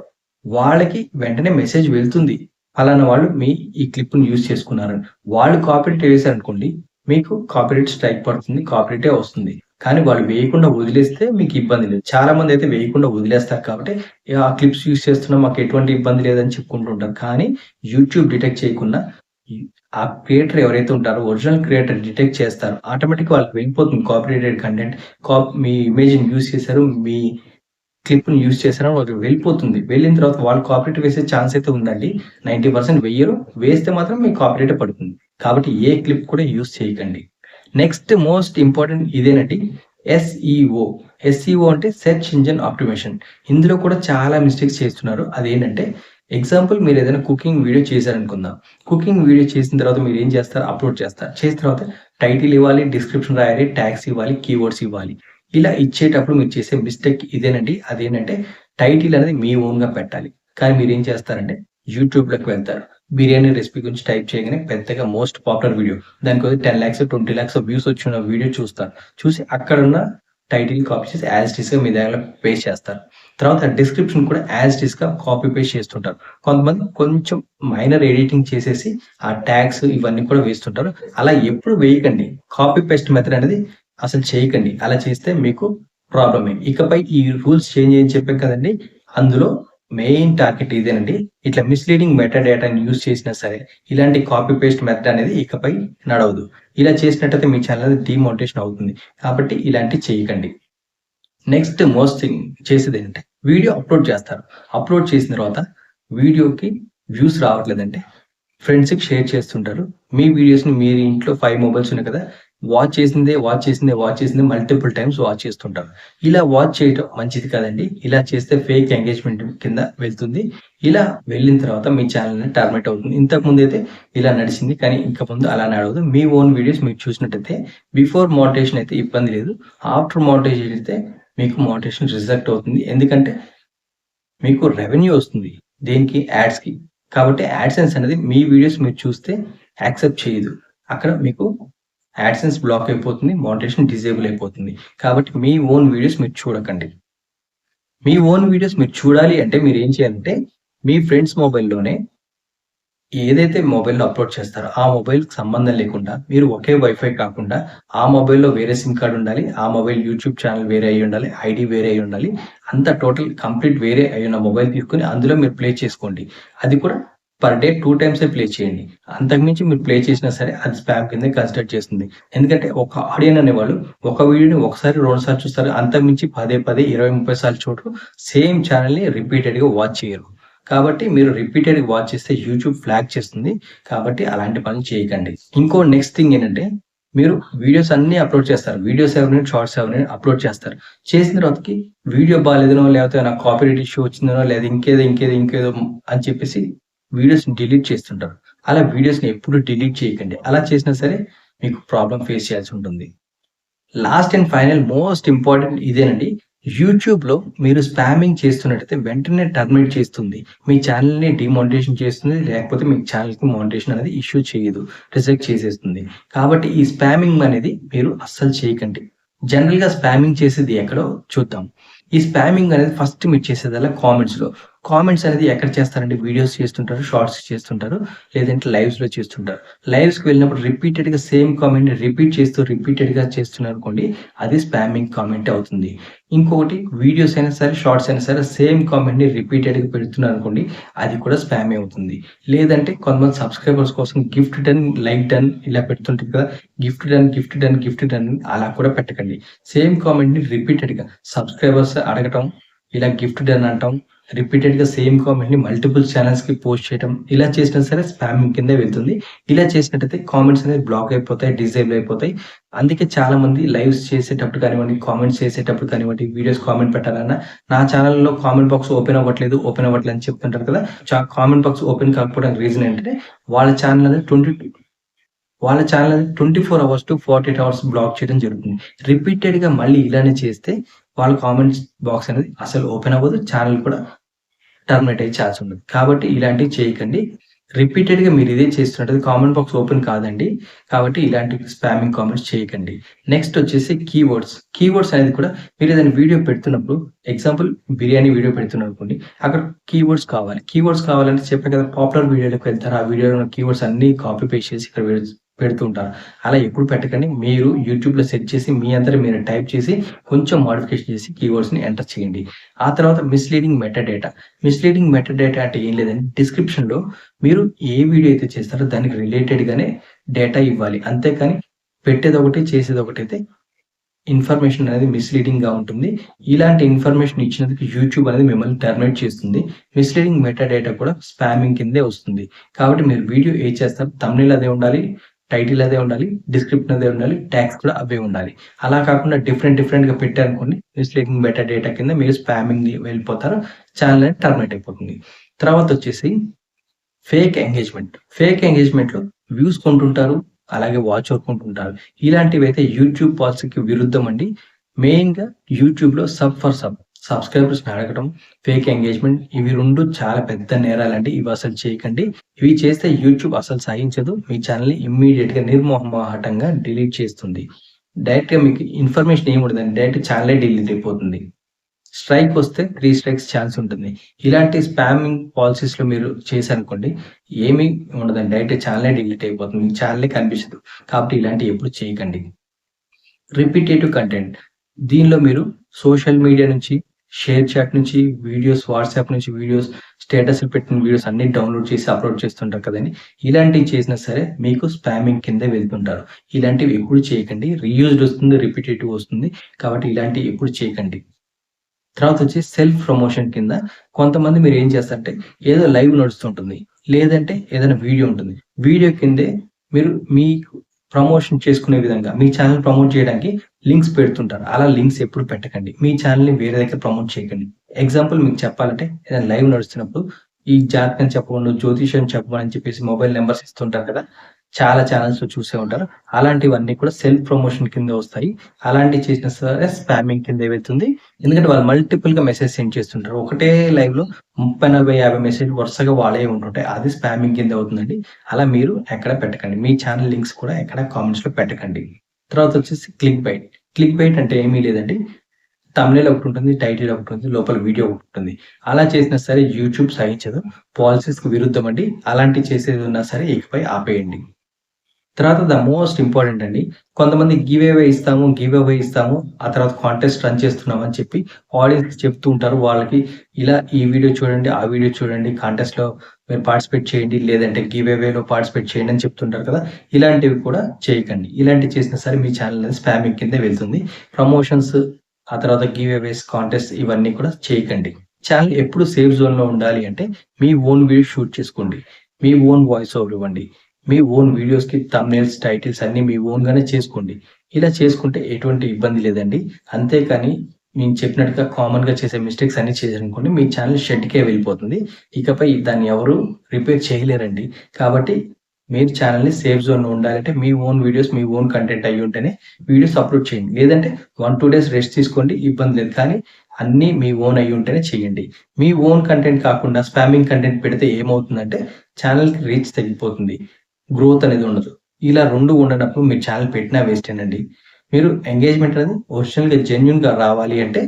వాళ్ళకి వెంటనే మెసేజ్ వెళ్తుంది. పలానా వాళ్ళు మీ ఈ క్లిప్‌ని యూజ్ చేసుకున్నారని. వాళ్ళు కాపీరైట్ వేశారనుకోండి, మీకు కాపీరైట్ స్ట్రైక్ పడుతుంది. కాపీరైటే వస్తుంది. కానీ వాళ్ళు వేయకుండా వదిలేస్తే మీకు ఇబ్బంది లేదు. చాలామందైతే వేయకుండా వదిలేస్తారు కాబట్టి ఆ క్లిప్స్ యూజ్ చేస్తున్నాం మాకు ఎటువంటి ఇబ్బంది లేదని చెప్పుకుంటూ ఉంటారు. కానీ యూట్యూబ్ డిటెక్ట్ చేయకుండా ఈ ఆ క్రియేటర్ ఎవరైతే ఉంటారో ఒరిజినల్ క్రియేటర్ డిటెక్ట్ చేస్తారు. ఆటోమేటిక్‌గా వాళ్ళకి వెళ్ళిపోతుంది కాపీరైటెడ్ కంటెంట్. మీ ఇమేజ్‌ని యూజ్ చేశారు. మీ క్లిప్‌ని యూజ్ చేశారో వాళ్ళకి వెళ్ళిపోతుంది. వెళ్ళిన తర్వాత వాళ్ళు కాపీరైట్ వేసే ఛాన్స్ అయితే ఉందండి. 90% వెయ్యరు. వేస్తే మాత్రం మీకు కాపీరైటే పడుతుంది. కాబట్టి ఏ క్లిప్ కూడా యూజ్ చేయకండి. నెక్స్ట్ మోస్ట్ ఇంపార్టెంట్ ఇదేనండి. ఎస్‌ఈఓ. ఎస్‌ఈఓ అంటే సెర్చ్ ఇంజిన్ ఆప్టిమేషన్. ఇందులో కూడా చాలా మిస్టేక్స్ చేస్తున్నారు. అదేంటంటే ఎగ్జాంపుల్ మీరేదైనా కుకింగ్ వీడియో చేశారనుకుందాం. కుకింగ్ వీడియో చేసిన తర్వాత మీరేం చేస్తారు? అప్‌లోడ్ చేస్తారు. చేసిన తర్వాత టైటిల్ ఇవ్వాలి, డిస్క్రిప్షన్ రాయాలి, ట్యాగ్స్ ఇవ్వాలి, కీవర్డ్స్ ఇవ్వాలి. ఇలా ఇచ్చేటప్పుడు మీరు చేసే మిస్టేక్ ఇదేనండి. అదేంటంటే టైటిల్ అనేది మీ ఓన్‌గా పెట్టాలి. కానీ మీరేం చేస్తారంటే యూట్యూబ్‌లోకి వెళ్తారు. బిర్యానీ రెసిపీ గురించి టైప్ చేయగానే పెద్దగా మోస్ట్ పాపులర్ వీడియో. దానికొక 10,00,000, 20,00,000 వ్యూస్ వచ్చిన వీడియో చూస్తారు. చూసి అక్కడున్న టైటిల్ కాపీ చేసి యాజ్ ఇట్ ఈస్‌గా మీ దాంట్లో పేస్ట్ చేస్తారు. తర్వాత డిస్క్రిప్షన్ కూడా యాజ్ ఇట్ ఈస్‌గా కాపీ పేస్ట్ చేస్తుంటారు. కొంతమంది కొంచెం మైనర్ ఎడిటింగ్ చేసేసి ఆ ట్యాగ్స్ ఇవన్నీ కూడా వేస్తుంటారు. అలా ఎప్పుడు వేయకండి. కాపీ పేస్ట్ మెథడ్ అనేది అసలు చేయకండి. అలా చేస్తే మీకు ప్రాబ్లమే. ఇకపై ఈ రూల్స్ చేంజ్ చేయని చెప్పాం కదండీ! అందులో మెయిన్ టార్గెట్ ఇదేనండి. ఇట్లా మిస్‌లీడింగ్ మెటా డేటాని యూజ్ చేసినా సరే, ఇలాంటి కాపీ పేస్ట్ మెథడ్ అనేది ఇకపై నడవదు. ఇలా చేసినట్టయితే మీ ఛానల్ డీమోనిటైజేషన్ అవుతుంది. కాబట్టి ఇలాంటివి చేయకండి. నెక్స్ట్ మోస్ట్ థింగ్ చేసేదేంటంటే వీడియో అప్‌లోడ్ చేస్తారు. అప్‌లోడ్ చేసిన తర్వాత వీడియోకి వ్యూస్ రావట్లేదంటే ఫ్రెండ్స్‌కి షేర్ చేస్తుంటారు. మీ వీడియోస్‌ని మీరు ఇంట్లో 5 మొబైల్స్ ఉన్నాయి కదా! వాచ్ చేసిందే మల్టిపుల్ టైమ్స్ వాచ్ చేస్తుంటారు. ఇలా వాచ్ చేయటం మంచిది కాదండి. ఇలా చేస్తే ఫేక్ ఎంగేజ్‌మెంట్ కింద వెళ్తుంది. ఇలా వెళ్ళిన తర్వాత మీ ఛానెల్ టర్మినేట్ అవుతుంది. ఇంతకుముందైతే ఇలా నడిచింది. కానీ ఇంక ముందు అలా నడవదు. మీ ఓన్ వీడియోస్ మీరు చూసినట్టయితే బిఫోర్ మోనిటైజేషన్ అయితే ఇబ్బంది లేదు. ఆఫ్టర్ మోనిటైజేషన్ అయితే మీకు మోనిటైజేషన్ రిజెక్ట్ అవుతుంది. ఎందుకంటే మీకు రెవెన్యూ వస్తుంది. దేనికి? యాడ్స్‌కి. కాబట్టి యాడ్‌సెన్స్ అనేది మీ వీడియోస్ మీరు చూస్తే యాక్సెప్ట్ చేయదు. అక్కడ మీకు యాడ్‌సెన్స్ బ్లాక్ అయిపోతుంది. మోనిటైజేషన్ డిజేబుల్ అయిపోతుంది. కాబట్టి మీ ఓన్ వీడియోస్ మీరు చూడకండి. మీ ఓన్ వీడియోస్ మీరు చూడాలి అంటే మీరేం చేయాలంటే మీ ఫ్రెండ్స్ మొబైల్‌లోనే ఏదైతే మొబైల్‌లో అప్‌లోడ్ చేస్తారో, ఆ మొబైల్‌కి సంబంధం లేకుండా మీరు ఒకే వైఫై కాకుండా, ఆ మొబైల్‌లో వేరే సిమ్ కార్డ్ ఉండాలి. ఆ మొబైల్ యూట్యూబ్ ఛానెల్ వేరే అయ్యుండాలి. ఐడీ వేరే అయ్యుండాలి. అంతా టోటల్ కంప్లీట్ వేరే అయ్యున్న మొబైల్ తీసుకొని అందులో మీరు ప్లే చేసుకోండి. అది కూడా పర్ డే 2 టైమ్సే ప్లే చేయండి. అంతకుమించి మీరు ప్లే చేసినా సరే అది స్పామ్ కిందే కన్సిడర్ చేస్తుంది. ఎందుకంటే ఒక ఆడియన్స్ అనేవాళ్ళు ఒక వీడియోని ఒకసారి, 2 సార్లు చూస్తారు. అంతకుమించి పదే పదే 20, 30 సార్లు చూడరు. సేమ్ ఛానెల్‌ని రిపీటెడ్‌గా వాచ్ చేయరు. కాబట్టి మీరు రిపీటెడ్‌గా వాచ్ చేస్తే యూట్యూబ్ ఫ్లాగ్ చేస్తుంది. కాబట్టి అలాంటి పనులు చేయకండి. ఇంకో నెక్స్ట్ థింగ్ ఏంటంటే, మీరు వీడియోస్ అన్నీ అప్‌లోడ్ చేస్తారు. వీడియోస్ ఎవరిని, షార్ట్స్ ఎవరిని అప్‌లోడ్ చేస్తారు. చేసిన తర్వాతకి వీడియో బాలేదనో, లేకపోతే నాకు కాపీరైట్ ఇష్యూ వచ్చిందనో, లేదా ఇంకేదో అని చెప్పేసి వీడియోస్‌ని డిలీట్ చేస్తుంటారు. అలా వీడియోస్‌ని ఎప్పుడు డిలీట్ చేయకండి. అలా చేసినా సరే మీకు ప్రాబ్లమ్ ఫేస్ చేయాల్సి ఉంటుంది. Last and final most important ఇదేనండి. యూట్యూబ్‌లో మీరు స్పామింగ్ చేస్తున్నట్టయితే వెంటనే టర్మినేట్ చేస్తుంది. మీ ఛానెల్‌ని డీమానిటైజేషన్ చేస్తుంది. లేకపోతే మీ ఛానెల్‌కి మానిటైజేషన్ అనేది ఇష్యూ చేయదు. రిజెక్ట్ చేసేస్తుంది. కాబట్టి ఈ స్పామింగ్ అనేది మీరు అస్సలు చేయకండి. జనరల్‌గా స్పామింగ్ చేసేది ఎక్కడో చూద్దాం. ఈ స్పామింగ్ అనేది ఫస్ట్ మీరు చేసేదల్లా కామెంట్స్‌లో. కామెంట్స్ అనేది ఎక్కడ చేస్తారంటే వీడియోస్ చేస్తుంటారు, షార్ట్స్ చేస్తుంటారు, లేదంటే లైవ్స్‌లో చేస్తుంటారు. లైవ్స్‌కి వెళ్ళినప్పుడు రిపీటెడ్‌గా సేమ్ కామెంట్‌ని రిపీటెడ్‌గా చేస్తున్నారనుకోండి, అది స్పామింగ్ కామెంటే అవుతుంది. ఇంకొకటి వీడియోస్ అయినా సరే, షార్ట్స్ అయినా సరే సేమ్ కామెంట్‌ని రిపీటెడ్‌గా పెడుతున్నారనుకోండి, అది కూడా స్పామే అవుతుంది. లేదంటే కొంతమంది సబ్‌స్క్రైబర్స్ కోసం గిఫ్ట్ డన్, లైక్ డన్ ఇలా పెడుతుంటారు కదా! గిఫ్ట్ డన్ అలా కూడా పెట్టకండి. సేమ్ కామెంట్‌ని రిపీటెడ్‌గా సబ్‌స్క్రైబర్స్ అడగటం, ఇలా గిఫ్ట్ డన్ అంటాం, రిపీటెడ్‌గా సేమ్ కామెంట్‌ని మల్టిపుల్ ఛానెల్స్‌కి పోస్ట్ చేయటం, ఇలా చేసినా సరే స్పామింగ్ కిందే వెళ్తుంది. ఇలా చేసినట్టయితే కామెంట్స్ అనేవి బ్లాక్ అయిపోతాయి, డిజేబుల్ అయిపోతాయి. అందుకే చాలామంది లైవ్స్ చేసేటప్పుడు కానివ్వండి, కామెంట్స్ చేసేటప్పుడు కానివ్వండి, వీడియోస్ కామెంట్ పెట్టాలన్నా, నా ఛానెల్‌లో కామెంట్ బాక్స్ ఓపెన్ అవ్వట్లేదు అని చెప్తుంటారు కదా! కామెంట్ బాక్స్ ఓపెన్ కాకపోవడానికి రీజన్ ఏంటంటే వాళ్ళ ఛానెల్ అనేది 24 అవర్స్ టు 48 అవర్స్ బ్లాక్ చేయడం జరుగుతుంది. రిపీటెడ్‌గా మళ్ళీ ఇలానే చేస్తే వాళ్ళ కామెంట్స్ బాక్స్ అనేది అసలు ఓపెన్ అవ్వదు. ఛానెల్ కూడా టర్మినేట్ అయ్యే ఛాన్స్ ఉండదు. కాబట్టి ఇలాంటివి చేయకండి. రిపీటెడ్‌గా మీరు ఇదే చేస్తున్నట్టయితే కామెంట్ బాక్స్ ఓపెన్ కాదండి. కాబట్టి ఇలాంటి స్పామింగ్ కామెంట్స్ చేయకండి. నెక్స్ట్ వచ్చేసి కీవర్డ్స్. కీవర్డ్స్ అనేది కూడా మీరు ఏదైనా వీడియో పెడుతున్నప్పుడు ఎగ్జాంపుల్ బిర్యానీ వీడియో పెడుతున్నారనుకోండి. అక్కడ కీవర్డ్స్ కావాలి. కీవర్డ్స్ కావాలంటే చెప్పా కదా! పాపులర్ వీడియోలోకి వెళ్తారు. ఆ వీడియోలో ఉన్న కీవర్డ్స్ అన్నీ కాపీ పేస్ట్ చేసి ఇక్కడ పెడుతూ ఉంటారు. అలా ఎప్పుడు పెట్టకండి. మీరు యూట్యూబ్‌లో సెర్చ్ చేసి మీ అంతట మీరు టైప్ చేసి కొంచెం మోడిఫికేషన్ చేసి కీవర్డ్స్‌ని ఎంటర్ చేయండి. ఆ తర్వాత misleading meta data. Misleading meta data అంటే ఏం లేదండి. డిస్క్రిప్షన్‌లో మీరు ఏ వీడియో అయితే చేస్తారో దానికి రిలేటెడ్‌గానే డేటా ఇవ్వాలి. అంతేకాని పెట్టేదొకటి, చేసేదొకటైతే ఇన్ఫర్మేషన్ అనేది మిస్‌లీడింగ్‌గా ఉంటుంది. ఇలాంటి ఇన్ఫర్మేషన్ ఇచ్చినందుకు యూట్యూబ్ అనేది మిమ్మల్ని టర్మినేట్ చేస్తుంది. మిస్‌లీడింగ్ మెటా డేటా కూడా స్పామింగ్ కిందే వస్తుంది. కాబట్టి మీరు వీడియో ఏది చేస్తారో థంబ్‌నెయిల్ అదే ఉండాలి. టైటిల్ అదే ఉండాలి. డిస్క్రిప్షన్ అదే ఉండాలి. ట్యాగ్స్ కూడా అవే ఉండాలి. అలా కాకుండా డిఫరెంట్‌గా పెట్టారనుకోండి మిస్‌లీడింగ్ మెటా డేటా కింద మీరు స్పామింగ్‌కి వెళ్ళిపోతారు. ఛానెల్ అనేది టర్మినేట్ అయిపోతుంది. తర్వాతొచ్చేసి ఫేక్ ఎంగేజ్‌మెంట్. ఫేక్ ఎంగేజ్‌మెంట్‌లో వ్యూస్ కొంటుంటారు. అలాగే వాచ్ అవర్ కొంటుంటారు. ఇలాంటివైతే యూట్యూబ్ పాలసీకి విరుద్ధం అండి. మెయిన్‌గా యూట్యూబ్‌లో సబ్‌స్క్రైబర్స్‌ని అడగడం, ఫేక్ ఎంగేజ్‌మెంట్ ఇవి 2 చాలా పెద్ద నేరాలండి. ఇవి అసలు చేయకండి. ఇవి చేస్తే యూట్యూబ్ అసలు సహించదు. మీ ఛానెల్‌ని ఇమ్మీడియేట్‌గా నిర్మొహమాటంగా డిలీట్ చేస్తుంది. డైరెక్ట్‌గా మీకు ఇన్ఫర్మేషన్ ఏమి ఉండదండి. డైరెక్ట్ ఛానెలే డిలీట్ అయిపోతుంది. స్ట్రైక్ వస్తే 3 స్ట్రైక్స్ ఛాన్స్ ఉంటుంది. ఇలాంటి స్పామింగ్ పాలిసీస్‌లో మీరు చేశారనుకోండి, ఏమీ ఉండదండి. డైరెక్ట్ ఛానెలే డిలీట్ అయిపోతుంది. మీ ఛానెలే కనిపించదు. కాబట్టి ఇలాంటివి ఎప్పుడు చేయకండి. Repetitive content. దీనిలో మీరు సోషల్ మీడియా నుంచి షేర్ చాట్ నుంచి వీడియోస్, వాట్సాప్ నుంచి వీడియోస్, స్టేటస్‌లు పెట్టిన వీడియోస్ అన్నీ డౌన్‌లోడ్ చేసి అప్‌లోడ్ చేస్తుంటారు కదండీ! ఇలాంటివి చేసినా సరే మీకు స్పామింగ్ కిందే వెళ్తుంటారు. ఇలాంటివి ఎప్పుడు చేయకండి. రీయూజ్డ్ వస్తుంది, రిపిటేటివ్ వస్తుంది. కాబట్టి ఇలాంటివి ఎప్పుడు చేయకండి. తర్వాతొచ్చి సెల్ఫ్ ప్రమోషన్ కింద కొంతమంది మీరేం చేస్తారంటే, ఏదో లైవ్ నడుస్తుంటుంది. లేదంటే ఏదైనా వీడియో ఉంటుంది. వీడియో కిందే మీరు మీకు ప్రమోషన్ చేసుకునే విధంగా మీ ఛానెల్ ప్రమోట్ చేయడానికి లింక్స్ పెడుతుంటారు. అలా లింక్స్ ఎప్పుడు పెట్టకండి. మీ ఛానెల్‌ని వేరే దగ్గర ప్రమోట్ చేయకండి. ఎగ్జాంపుల్ మీకు చెప్పాలంటే ఏదైనా లైవ్ నడుస్తున్నప్పుడు ఈ జాతకం చెప్పమను, జ్యోతిష్యం చెప్పమని అని చెప్పేసి మొబైల్ నంబర్స్ ఇస్తుంటారు కదా! చాలా ఛానెల్స్‌లో చూసే ఉంటారు. అలాంటివన్నీ కూడా సెల్ఫ్ ప్రమోషన్ కింద వస్తాయి. అలాంటివి చేసినా సరే స్పామింగ్ కిందే వెళ్తుంది. ఎందుకంటే వాళ్ళు మల్టిపుల్‌గా మెసేజ్ సెండ్ చేస్తుంటారు. ఒకటే లైవ్‌లో 30, 40, 50 మెసేజ్‌లు వరుసగా వాళ్ళే ఉంటుంటాయి. అది స్పామింగ్ కింద అవుతుందండి. అలా మీరు ఎక్కడ పెట్టకండి. మీ ఛానెల్ లింక్స్ కూడా ఎక్కడ కామెంట్స్‌లో పెట్టకండి. తర్వాతొచ్చేసి క్లిక్ బైట్. క్లిక్ బైట్ అంటే ఏమీ లేదండి. థంబ్‌నెయిల్ ఒకటుంటుంది. టైటిల్ ఒకటుంది. లోపల వీడియో ఒకటుంటుంది. అలా చేసినా సరే యూట్యూబ్ సహించదు. పాలిసీస్‌కి విరుద్ధమండి. అలాంటివి చేసేదున్నా సరే ఇకపై ఆపేయండి. తర్వాత ద మోస్ట్ ఇంపార్టెంట్ అండి. కొంతమంది గివ్ అవే ఇస్తాము. ఆ తర్వాత కాంటెస్ట్ రన్ చేస్తున్నాం అని చెప్పి ఆడియన్స్‌కి చెప్తూ ఉంటారు. వాళ్ళకి ఇలా ఈ వీడియో చూడండి, ఆ వీడియో చూడండి, కాంటెస్ట్‌లో మీరు పార్టిసిపేట్ చేయండి. లేదంటే గివ్ అవేలో పార్టిసిపేట్ చేయండి అని చెప్తుంటారు కదా! ఇలాంటివి కూడా చేయకండి. ఇలాంటివి చేసినా సరే మీ ఛానెల్ అనేది స్పామింగ్ కిందే వెళ్తుంది. ప్రమోషన్స్, ఆ తర్వాత గివ్ అవేస్, కాంటెస్ట్ ఇవన్నీ కూడా చేయకండి. ఛానెల్ ఎప్పుడు సేఫ్ జోన్‌లో ఉండాలి అంటే మీ ఓన్ వీడియో షూట్ చేసుకోండి. మీ ఓన్ వాయిస్ ఓవర్ ఇవ్వండి. మీ ఓన్ వీడియోస్‌కి థంబ్‌నెయిల్స్, టైటిల్స్ అన్నీ మీ ఓన్‌గానే చేసుకోండి. ఇలా చేసుకుంటే ఎటువంటి ఇబ్బంది లేదండి. అంతేకాని నేను చెప్పినట్టుగా కామన్‌గా చేసే మిస్టేక్స్ అన్నీ చేశారనుకోండి మీ ఛానెల్ షెడ్‌కే వెళ్ళిపోతుంది. ఇకపై దాన్ని ఎవరు రిపేర్ చేయలేరండి. కాబట్టి మీరు ఛానెల్‌ని సేఫ్ జోన్‌లో ఉండాలంటే మీ ఓన్ వీడియోస్, మీ ఓన్ కంటెంట్ అయ్యుంటేనే వీడియోస్ అప్‌లోడ్ చేయండి. లేదంటే 1, 2 డేస్ రెస్ట్ తీసుకోండి ఇబ్బంది లేదు. కానీ అన్నీ మీ ఓన్ అయ్యుంటేనే చేయండి. మీ ఓన్ కంటెంట్ కాకుండా స్పామింగ్ కంటెంట్ పెడితే ఏమవుతుందంటే ఛానెల్‌కి రీచ్ తగ్గిపోతుంది. గ్రోత్ అనేది ఉండదు. ఇలా 2 ఉండనప్పుడు మీరు ఛానెల్ పెట్టినా వేస్టేనండి. మీరు ఎంగేజ్‌మెంట్ అనేది ఒరిజినల్‌గా జెన్యూన్‌గా రావాలి అంటే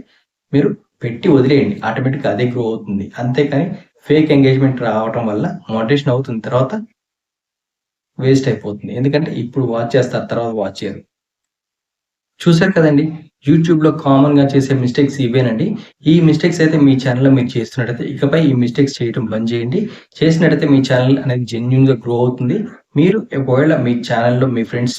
మీరు పెట్టి వదిలేయండి. ఆటోమేటిక్‌గా అదే గ్రో అవుతుంది. అంతేకాని ఫేక్ ఎంగేజ్‌మెంట్ రావటం వల్ల మోటివేషన్ అవుతుంది. తర్వాత వేస్ట్ అయిపోతుంది. ఎందుకంటే ఇప్పుడు వాచ్ చేస్తారు. తర్వాత వాచ్ చేయరు. చూసారు కదండీ! యూట్యూబ్‌లో కామన్‌గా చేసే మిస్టేక్స్ ఇవేనండి. ఈ మిస్టేక్స్ అయితే మీ ఛానెల్‌లో మీరు చేస్తున్నట్టయితే ఇకపై ఈ మిస్టేక్స్ చేయటం బంద్ చేయండి. చేసినట్టయితే మీ ఛానెల్ అనేది జెన్యూన్‌గా గ్రో అవుతుంది. మీరు ఒకవేళ మీ ఛానెల్‌లో మీ ఫ్రెండ్స్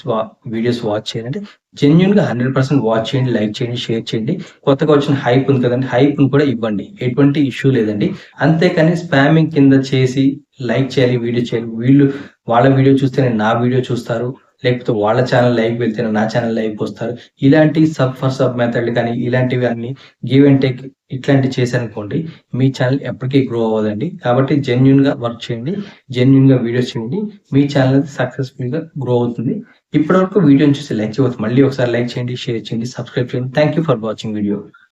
వీడియోస్ వాచ్ చేయాలంటే జెన్యూన్‌గా 100% వాచ్ చేయండి, లైక్ చేయండి, షేర్ చేయండి. కొత్తగా వచ్చిన హైప్ ఉంది కదండీ! హైప్‌ని కూడా ఇవ్వండి. ఎటువంటి ఇష్యూ లేదండి. అంతేకాని స్పామింగ్ కింద చేసి లైక్ చేయాలి, వీడియో చేయాలి. వాళ్ళ వీడియో చూస్తేనే నా వీడియో చూస్తారు. లేకపోతే వాళ్ళ ఛానెల్ లైవ్‌కి వెళ్తేనే నా ఛానెల్ లైవ్‌కొస్తారు. ఇలాంటి సబ్ ఫర్ సబ్ మెథడ్‌లు కానీ, ఇలాంటివి అన్నీ గివ్ అండ్ టేక్ ఇట్లాంటివి చేశారనుకోండి, మీ ఛానెల్ ఎప్పటికీ గ్రో అవ్వదండి. కాబట్టి జెన్యూన్‌గా వర్క్ చేయండి. జెన్యూన్‌గా వీడియోస్ చేయండి. మీ ఛానెల్ అనేది సక్సెస్‌ఫుల్‌గా గ్రో అవుతుంది. ఇప్పటివరకు వీడియోని చూసి లైక్ చేయకపోతే మళ్ళీ ఒకసారి లైక్ చేయండి, షేర్ చేయండి, సబ్స్క్రైబ్ చేయండి. Thank you for watching video.